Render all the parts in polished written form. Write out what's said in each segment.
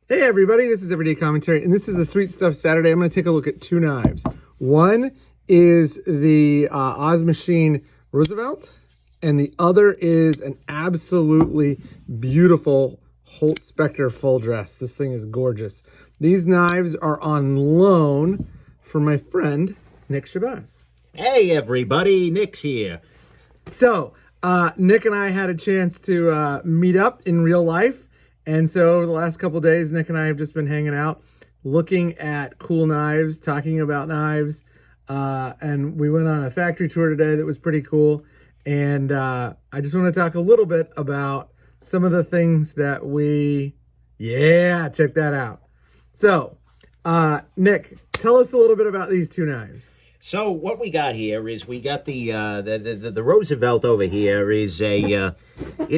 Hey everybody, this is Everyday Commentary, and this is a Sweet Stuff Saturday. I'm going to take a look at two knives. One is the Oz Machine Roosevelt, and the other is an absolutely beautiful Holt Spectre full dress. This thing is gorgeous. These knives are on loan from my friend, Nick Shabazz. Hey everybody, Nick's here. So, Nick and I had a chance to meet up in real life. And so the last couple of days, Nick and I have just been hanging out, looking at cool knives, talking about knives. And we went on a factory tour today that was pretty cool. And I just want to talk a little bit about some of the things that check that out. So, Nick, tell us a little bit about these two knives. So what we got here is we got the Roosevelt over here is it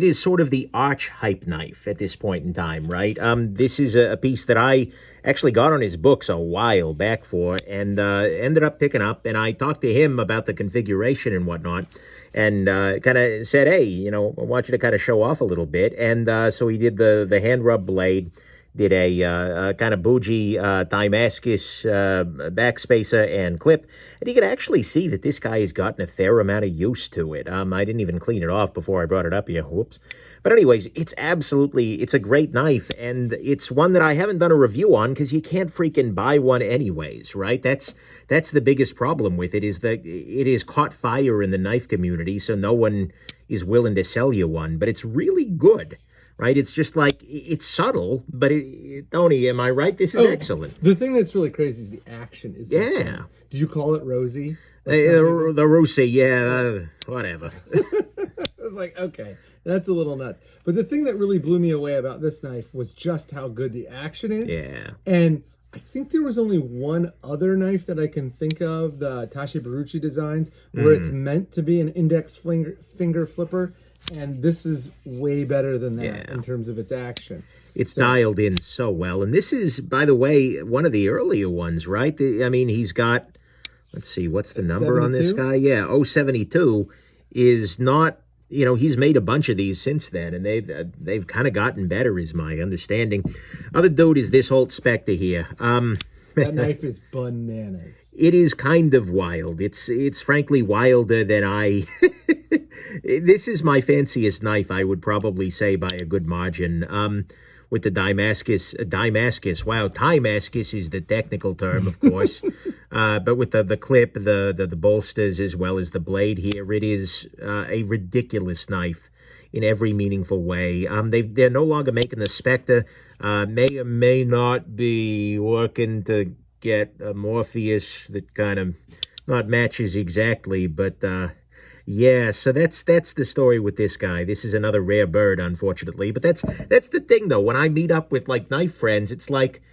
is sort of the arch hype knife at this point in time, right? This is a piece that I actually got on his books a while back for and ended up picking up, and I talked to him about the configuration and whatnot, and kind of said, hey, I want you to kind of show off a little bit, and so he did the hand rub blade. Did a kind of bougie Damascus backspacer and clip. And you can actually see that this guy has gotten a fair amount of use to it. I didn't even clean it off before I brought it up here. Whoops. But anyways, it's a great knife. And it's one that I haven't done a review on because you can't freaking buy one anyways, right? That's the biggest problem with it, is that it has caught fire in the knife community, so no one is willing to sell you one. But it's really good. Right? It's just like, it's subtle, but Tony, am I right? This is excellent. The thing that's really crazy is the action is insane. Did you call it Rosie? The Rosie, yeah, whatever. I was like, okay, that's a little nuts. But the thing that really blew me away about this knife was just how good the action is. Yeah. And I think there was only one other knife that I can think of, the Tashi Baruchi designs, where it's meant to be an index finger flipper. And this is way better than that in terms of its action. It's dialed in so well. And this is, by the way, one of the earlier ones, right? He's got, let's see, what's the number 72? On this guy? Yeah, 072 is not, he's made a bunch of these since then, and they've kind of gotten better, is my understanding. Other dude is this Holt Spectre here. That knife is bananas. It is kind of wild. It's frankly wilder than I... This is my fanciest knife, I would probably say, by a good margin. With the Damascus. Wow, Damascus is the technical term, of course. But with the clip, the bolsters, as well as the blade here, it is a ridiculous knife in every meaningful way. They're no longer making the Spectre. May or may not be working to get a Morpheus that kind of not matches exactly, but yeah, so that's the story with this guy. This is another rare bird, unfortunately. But that's the thing, though. When I meet up with like knife friends, it's like,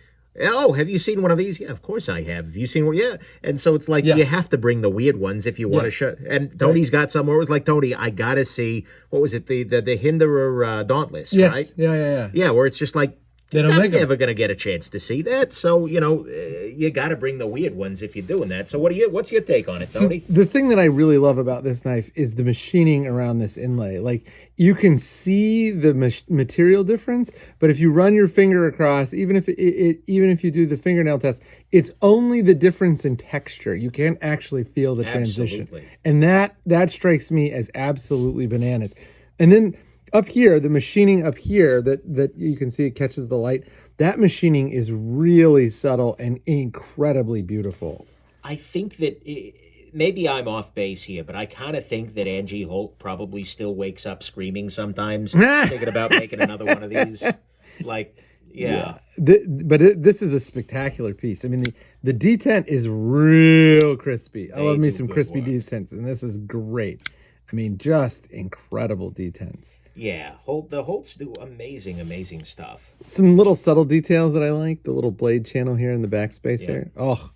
oh, have you seen one of these? Yeah, of course I have. Have you seen one? Yeah. And so it's like you have to bring the weird ones if you want to show. And Tony's got some where it was like, Tony, I gotta see, what was it, the Hinderer Dauntless, right? Yeah. Yeah, where it's just like, they don't I'm never going to get a chance to see that. So, you got to bring the weird ones if you're doing that. So what's your take on it, Tony? So the thing that I really love about this knife is the machining around this inlay. Like, you can see the material difference, but if you run your finger across, even if you do the fingernail test, it's only the difference in texture. You can't actually feel the transition. And that strikes me as absolutely bananas. And then up here, the machining up here that you can see, it catches the light. That machining is really subtle and incredibly beautiful. I think that maybe I'm off base here, but I kind of think that Angie Holt probably still wakes up screaming sometimes, thinking about making another one of these. Like, yeah. This is a spectacular piece. I mean, the detent is real crispy. I love me some crispy detents, and this is great. I mean, just incredible detents. Yeah, the Holts do amazing stuff. Some little subtle details that I like. The little blade channel here in the backspace here. Oh,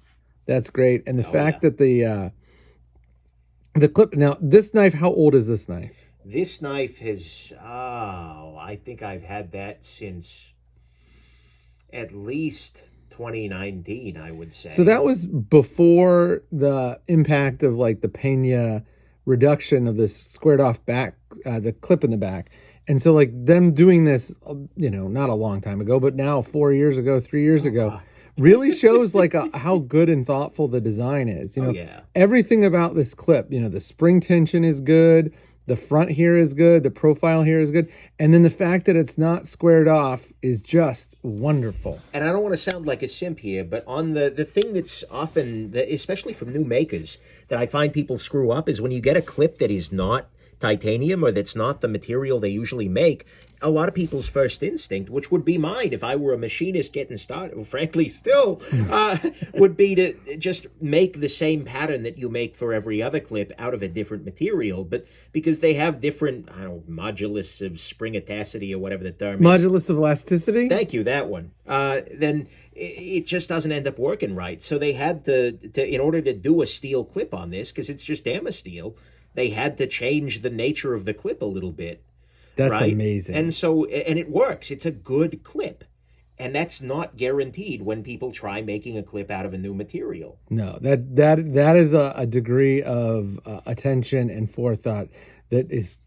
that's great. And the fact that the clip. Now, this knife, how old is this knife? This knife has, I think I've had that since at least 2019, I would say. So that was before the impact of like the Pena reduction of this squared off back, the clip in the back. And so like them doing this, not a long time ago, but now 4 years ago, 3 years ago, really shows like how good and thoughtful the design is. Yeah. Everything about this clip, the spring tension is good. The front here is good. The profile here is good. And then the fact that it's not squared off is just wonderful. And I don't want to sound like a simp here, but on the thing that's often, especially from new makers, that I find people screw up is when you get a clip that is not titanium or that's not the material they usually make. A lot of people's first instinct, which would be mine if I were a machinist getting started, well, frankly still, would be to just make the same pattern that you make for every other clip out of a different material. But because they have different, modulus of springicity or whatever the term is. Modulus of elasticity? Thank you, that one. Then it just doesn't end up working right. So they had to in order to do a steel clip on this, because it's just Dama steel, they had to change the nature of the clip a little bit. That's right? amazing. And so, and it works. It's a good clip. And that's not guaranteed when people try making a clip out of a new material. No, that is a degree of attention and forethought that is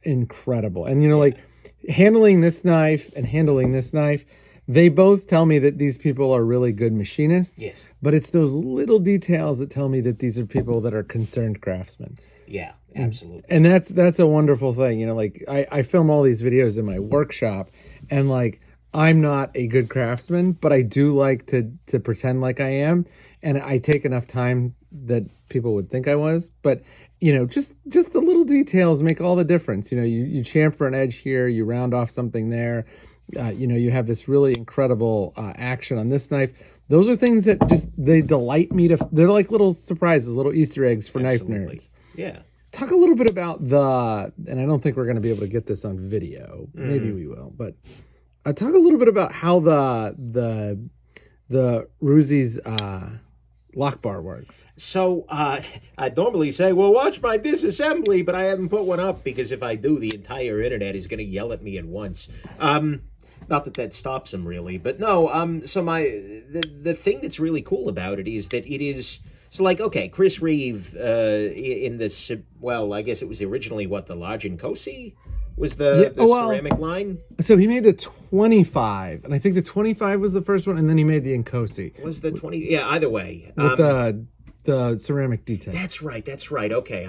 incredible. And, like handling this knife and handling this knife, they both tell me that these people are really good machinists. Yes. But it's those little details that tell me that these are people that are concerned craftsmen. Yeah, absolutely. And that's a wonderful thing. Like I film all these videos in my workshop, and like I'm not a good craftsman, but I do like to pretend like I am, and I take enough time that people would think I was. But just the little details make all the difference. You chamfer an edge here, you round off something there. You have this really incredible action on this knife. Those are things that they delight me they're like little surprises, little Easter eggs for Absolutely. knife nerds. Yeah. Talk a little bit about and I don't think we're going to be able to get this on video. Maybe we will, but talk a little bit about how the Ruzi's lock bar works. So I'd normally say, well, watch my disassembly, but I haven't put one up because if I do, the entire internet is going to yell at me at once. Not that stops them really, but no. So the thing that's really cool about it is that it is. So, like, okay, Chris Reeve in this, well, I guess it was originally, the large Nkosi was the ceramic line? So he made the 25, and I think the 25 was the first one, and then he made the Nkosi. Was the 20? Yeah, either way. With the ceramic detail. That's right. Okay,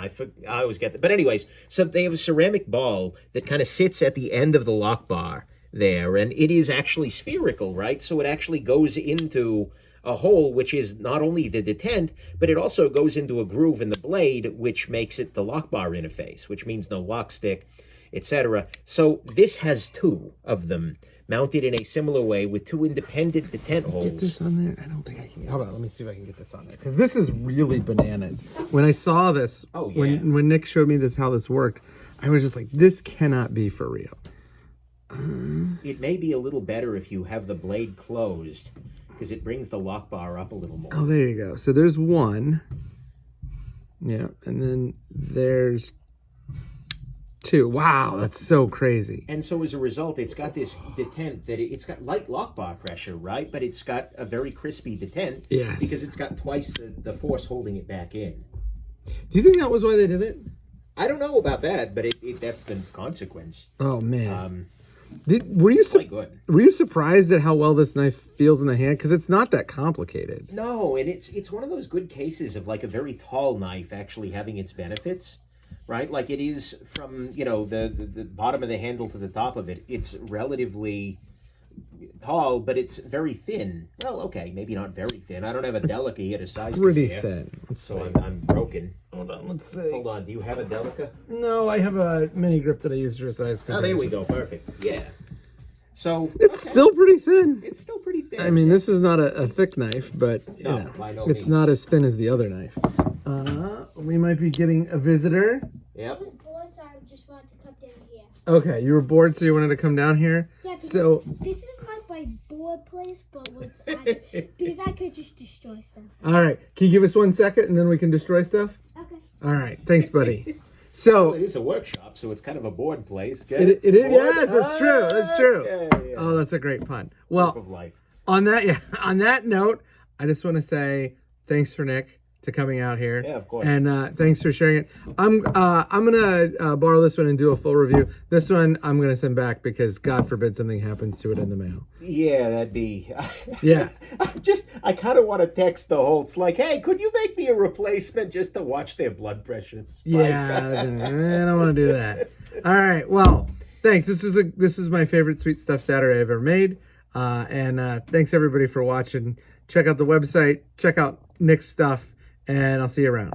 I always get that. But anyways, so they have a ceramic ball that kind of sits at the end of the lock bar there, and it is actually spherical, right? So it actually goes into a hole, which is not only the detent, but it also goes into a groove in the blade, which makes it the lock bar interface, which means no lock stick, etc. So this has two of them mounted in a similar way with two independent detent holes. Get this on there? I don't think I can. Hold on, let me see if I can get this on there, because this is really bananas. When I saw this, when Nick showed me how this worked, I was just like, this cannot be for real. It may be a little better if you have the blade closed, because it brings the lock bar up a little more. Oh, there you go. So there's one. Yeah, and then there's two. Wow, that's so crazy. And so as a result, it's got this detent that it's got light lock bar pressure, right? But it's got a very crispy detent. Yes. Because it's got twice the force holding it back in. Do you think that was why they did it? I don't know about that, but that's the consequence. Oh, man. Were you surprised at how well this knife feels in the hand? Because it's not that complicated. No, and it's one of those good cases of like a very tall knife actually having its benefits, right? Like it is from the bottom of the handle to the top of it. It's relatively tall, but it's very thin. Well, okay, maybe not very thin. I don't have a Delica here to size pretty compare, thin. So I'm broken. Hold on, let's see. Hold on, do you have a Delica? No, I have a mini grip that I use for a size comparison. Oh, there we go. Perfect. Yeah. So it's still pretty thin. It's still pretty thin. I mean, this is not a thick knife, but by no it's means. not as thin as the other knife. We might be getting a visitor. Yep. I was bored, so I just wanted to come down here. Okay, you were bored, so you wanted to come down here? Yeah, because so this is like my bored place, but because I could just destroy stuff. All right, can you give us 1 second and then we can destroy stuff? Okay. All right, thanks, buddy. So well, it is a workshop, so it's kind of a board place. It is. Yes, that's true. That's true. Yeah. Oh, that's a great pun. Well, of life. on that note, I just want to say thanks for Nick. to coming out here. Yeah, of course. And thanks for sharing it. I'm gonna borrow this one and do a full review. This one I'm gonna send back because God forbid something happens to it in the mail. Yeah, that'd be. Yeah. I kind of want to text the Holtz like, hey, could you make me a replacement just to watch their blood pressure spike? Yeah, I don't want to do that. All right, well, thanks. This is my favorite Sweet Stuff Saturday I've ever made. And thanks everybody for watching. Check out the website. Check out Nick's stuff, and I'll see you around.